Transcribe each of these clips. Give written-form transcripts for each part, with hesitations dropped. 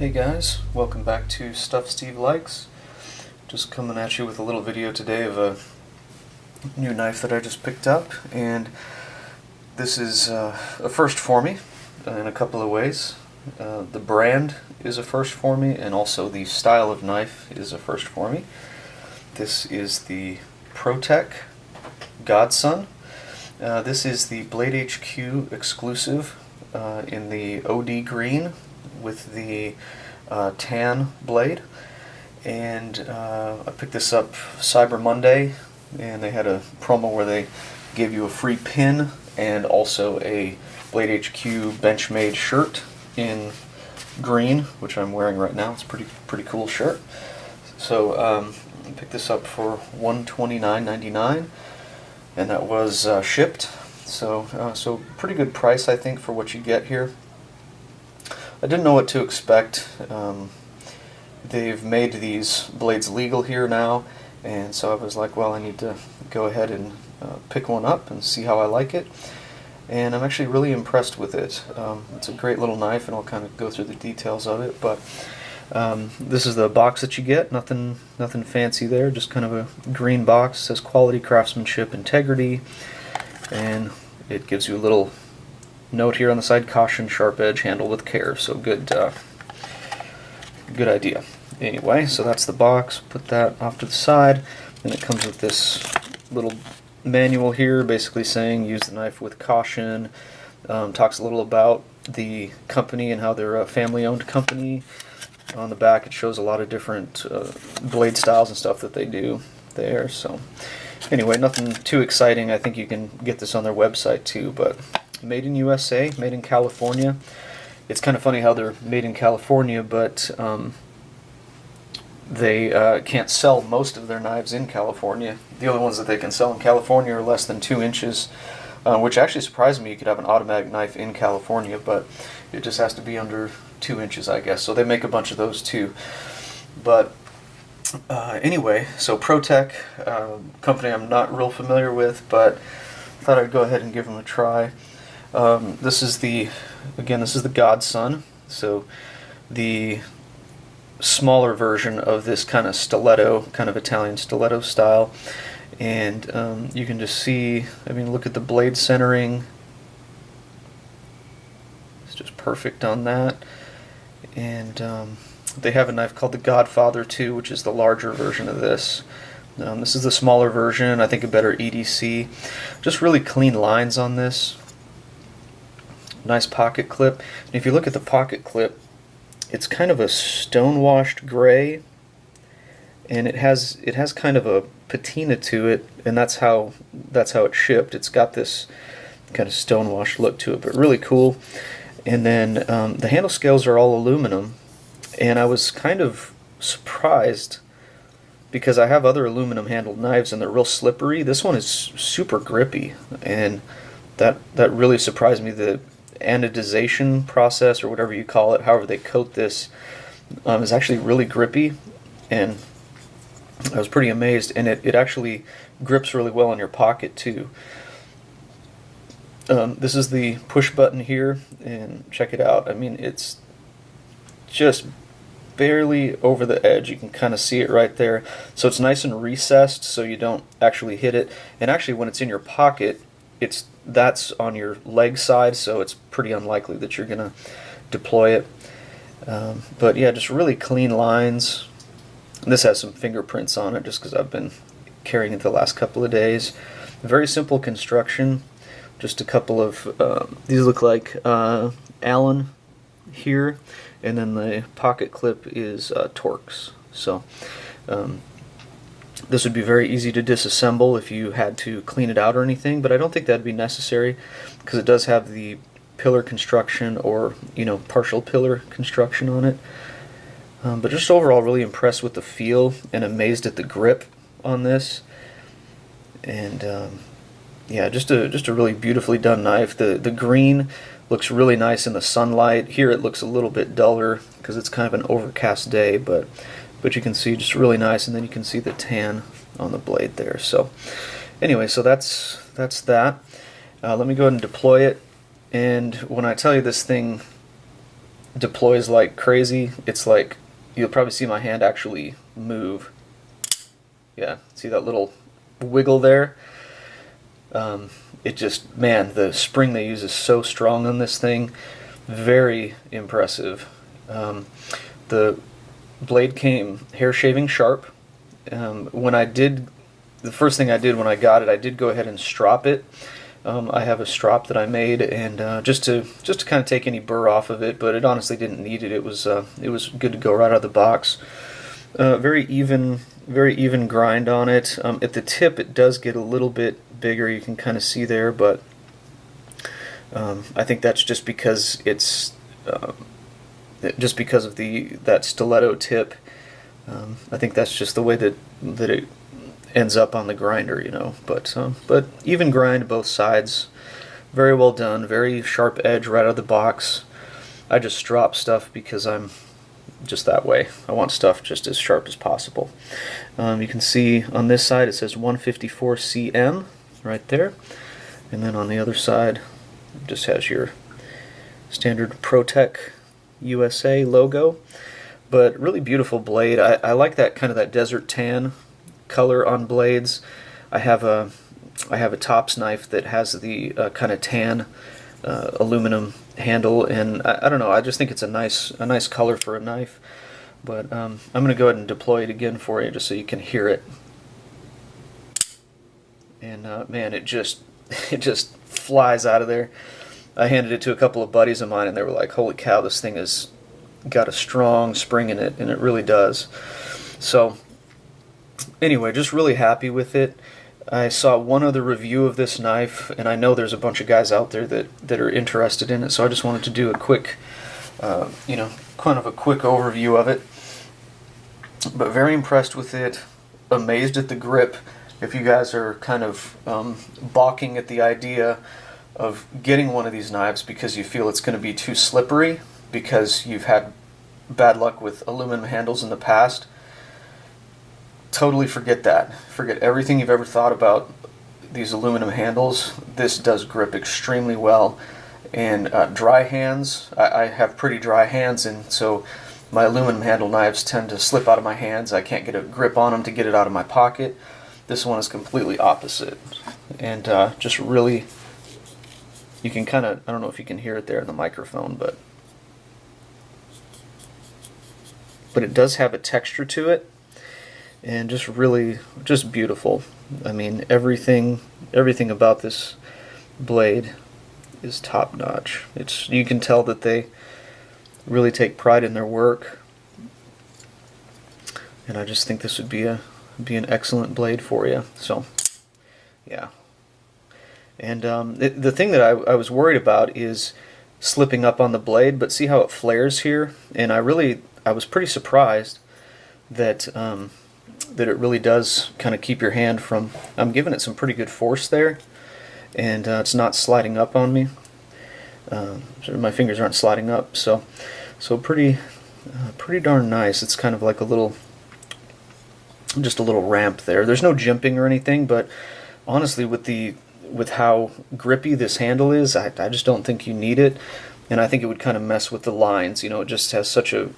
Hey guys, welcome back to Stuff Steve Likes. Just coming at you with a little video today of a new knife that I just picked up, and this is a first for me in a couple of ways. The brand is a first for me, and also the style of knife is a first for me. This is the ProTech Godson. This is the Blade HQ exclusive in the OD green with the tan blade, and I picked this up Cyber Monday, and they had a promo where they gave you a free pin and also a Blade HQ Benchmade shirt in green, which I'm wearing right now. It's a pretty cool shirt. So I picked this up for $129.99, and that was shipped. So pretty good price, I think, for what you get here. I didn't know what to expect. They've made these blades legal here now, and so I was like, well, I need to go ahead and pick one up and see how I like it. And I'm actually really impressed with it. It's a great little knife, and I'll kind of go through the details of it. But this is the box that you get. Nothing fancy there. Just kind of a green box. It says quality, craftsmanship, integrity, and it gives you a little note here on the side: caution, sharp edge, handle with care. So good idea. Anyway, so that's the box. Put that off to the side, and it comes with this little manual here, basically saying use the knife with caution. Talks a little about the company and how they're a family-owned company. On the back, it shows a lot of different blade styles and stuff that they do there. So anyway, nothing too exciting. I think you can get this on their website too, but made in USA, made in California. It's kind of funny how they're made in California, but they can't sell most of their knives in California. The only ones that they can sell in California are less than 2 inches, which actually surprised me. You could have an automatic knife in California, but it just has to be under 2 inches, I guess. So they make a bunch of those too. But anyway, so ProTech, company I'm not real familiar with, but I thought I'd go ahead and give them a try. This is the Godson, so the smaller version of this kind of stiletto, kind of Italian stiletto style, and you can just see, I mean, look at the blade centering. It's just perfect on that. And they have a knife called the Godfather 2, which is the larger version of this. This is the smaller version, I think a better EDC. Just really clean lines on this. Nice pocket clip. And if you look at the pocket clip, it's kind of a stone-washed gray, and it has kind of a patina to it, and that's how it's shipped. It's got this kind of stone-washed look to it, but really cool. And then the handle scales are all aluminum, and I was kind of surprised because I have other aluminum handled knives and they're real slippery. This one is super grippy, and that really surprised me. The anodization process, or whatever you call it, however they coat this, is actually really grippy, and I was pretty amazed. And it actually grips really well in your pocket too. This is the push button here, and check it out. I mean, it's just barely over the edge. You can kind of see it right there. So it's nice and recessed, so you don't actually hit it. And actually, when it's in your pocket, that's on your leg side, so it's pretty unlikely that you're gonna deploy it. But yeah, just really clean lines. And this has some fingerprints on it, just because I've been carrying it the last couple of days. Very simple construction. Just a couple of these look like Allen here, and then the pocket clip is Torx. So this would be very easy to disassemble if you had to clean it out or anything, but I don't think that'd be necessary because it does have the pillar construction, or partial pillar construction on it. But just overall, really impressed with the feel and amazed at the grip on this. And yeah, just a really beautifully done knife. The green looks really nice in the sunlight. Here it looks a little bit duller because it's kind of an overcast day, but you can see just really nice, and then you can see the tan on the blade there. So anyway, so that's that. Let me go ahead and deploy it. And when I tell you this thing deploys like crazy. It's like, you'll probably see my hand actually move. Yeah, see that little wiggle there? It just, man, the spring they use is so strong on this thing. Very impressive. The blade came hair shaving sharp. When I did, the first thing I did when I got it, I did go ahead and strop it. I have a strop that I made, and just to kind of take any burr off of it, but it honestly didn't need it. It was good to go right out of the box. Very even grind on it. At the tip, it does get a little bit bigger. You can kind of see there, but I think that's just because it's just because of that stiletto tip. I think that's just the way that it ends up on the grinder, you know. But even grind both sides, very well done. Very sharp edge right out of the box. I just drop stuff because I'm just that way. I want stuff just as sharp as possible. You can see on this side it says 154 cm right there, and then on the other side it just has your standard ProTech USA logo. But really beautiful blade. I like that kind of that desert tan color on blades. I have a tops knife that has the kind of tan aluminum handle, and I don't know, I just think it's a nice color for a knife. But I'm going to go ahead and deploy it again for you just so you can hear it. And man, it just flies out of there. I handed it to a couple of buddies of mine, and they were like, holy cow, this thing has got a strong spring in it, and it really does. So anyway, just really happy with it. I saw one other review of this knife, and I know there's a bunch of guys out there that are interested in it, so I just wanted to do a quick, kind of a quick overview of it. But very impressed with it, amazed at the grip. If you guys are kind of balking at the idea of getting one of these knives because you feel it's going to be too slippery because you've had bad luck with aluminum handles in the past, totally forget that. Forget everything you've ever thought about these aluminum handles. This does grip extremely well. And dry hands, I have pretty dry hands, and so my aluminum handle knives tend to slip out of my hands. I can't get a grip on them to get it out of my pocket. This one is completely opposite. And just really, you can kind of, I don't know if you can hear it there in the microphone, but it does have a texture to it, and just really, just beautiful. I mean, everything about this blade is top notch. You can tell that they really take pride in their work, and I just think this would be an excellent blade for you. So yeah. And the thing that I was worried about is slipping up on the blade, but see how it flares here, and I was pretty surprised that that it really does kind of keep your hand from, I'm giving it some pretty good force there, and it's not sliding up on me. So my fingers aren't sliding up, so pretty darn nice. It's kind of like just a little ramp there. There's no jimping or anything, but honestly, with how grippy this handle is, I just don't think you need it. And I think it would kind of mess with the lines. You know, it just has such a,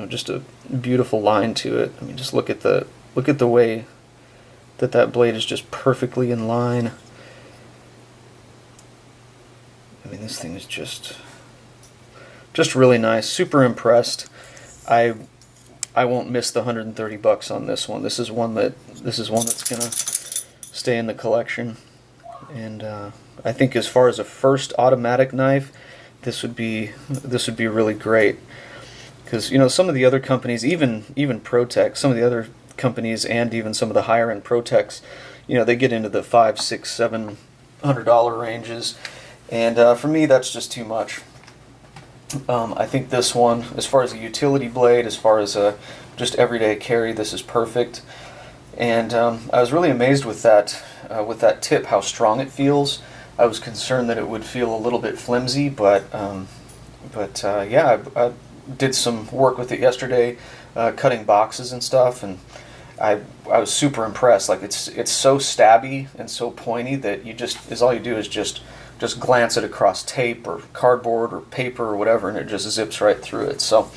just a beautiful line to it. I mean, just look at the way that blade is just perfectly in line. I mean, this thing is just really nice. Super impressed. I won't miss the $130 on this one. This is one that's gonna stay in the collection. And I think as far as a first automatic knife, this would be really great, because some of the other companies, even ProTech, some of the other companies, and even some of the higher end ProTechs, they get into the $500, $600, $700 ranges, and for me that's just too much. I think this one, as far as a utility blade, as far as a just everyday carry, this is perfect. And I was really amazed with that tip, how strong it feels. I was concerned that it would feel a little bit flimsy, but yeah, I did some work with it yesterday, cutting boxes and stuff, and I was super impressed. Like it's so stabby and so pointy that all you do is just just glance it across tape or cardboard or paper or whatever, and it just zips right through it. So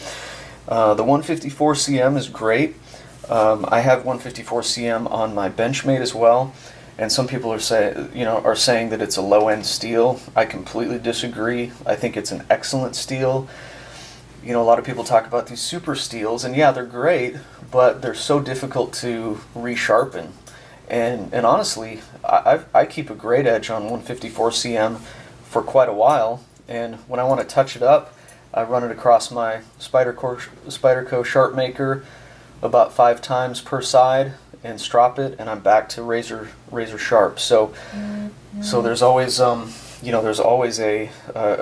the 154 cm is great. I have 154 cm on my Benchmade as well, and some people are saying that it's a low-end steel. I completely disagree. I think it's an excellent steel. A lot of people talk about these super steels, and yeah, they're great, but they're so difficult to resharpen. And honestly, I keep a great edge on 154 cm for quite a while, and when I want to touch it up, I run it across my Spyderco Sharp Maker about 5 times per side and strop it, and I'm back to razor sharp. So there's always there's always a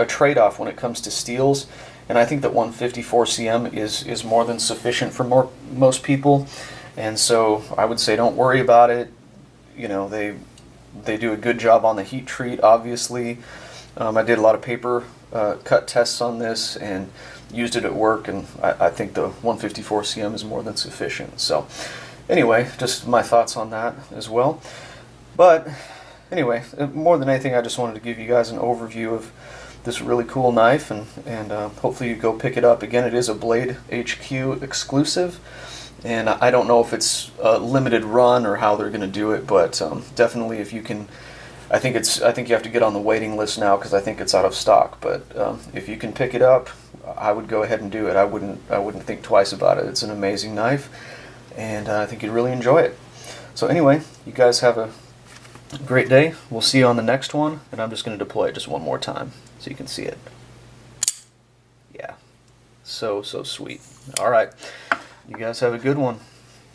trade-off when it comes to steels. And I think that 154 cm is more than sufficient for most people, and so I would say don't worry about it. They do a good job on the heat treat, obviously. I did a lot of paper cut tests on this and used it at work, and I think the 154 cm is more than sufficient. So anyway, just my thoughts on that as well. But anyway, more than anything, I just wanted to give you guys an overview of this really cool knife, and hopefully you go pick it up. Again, it is a Blade HQ exclusive, and I don't know if it's a limited run or how they're going to do it, but definitely if you can, I think you have to get on the waiting list now because I think it's out of stock. But if you can pick it up, I would go ahead and do it. I wouldn't think twice about it. It's an amazing knife, and I think you'd really enjoy it. So anyway, you guys have a great day. We'll see you on the next one, and I'm just going to deploy it just one more time so you can see it. Yeah, so sweet. All right, you guys have a good one.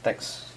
Thanks.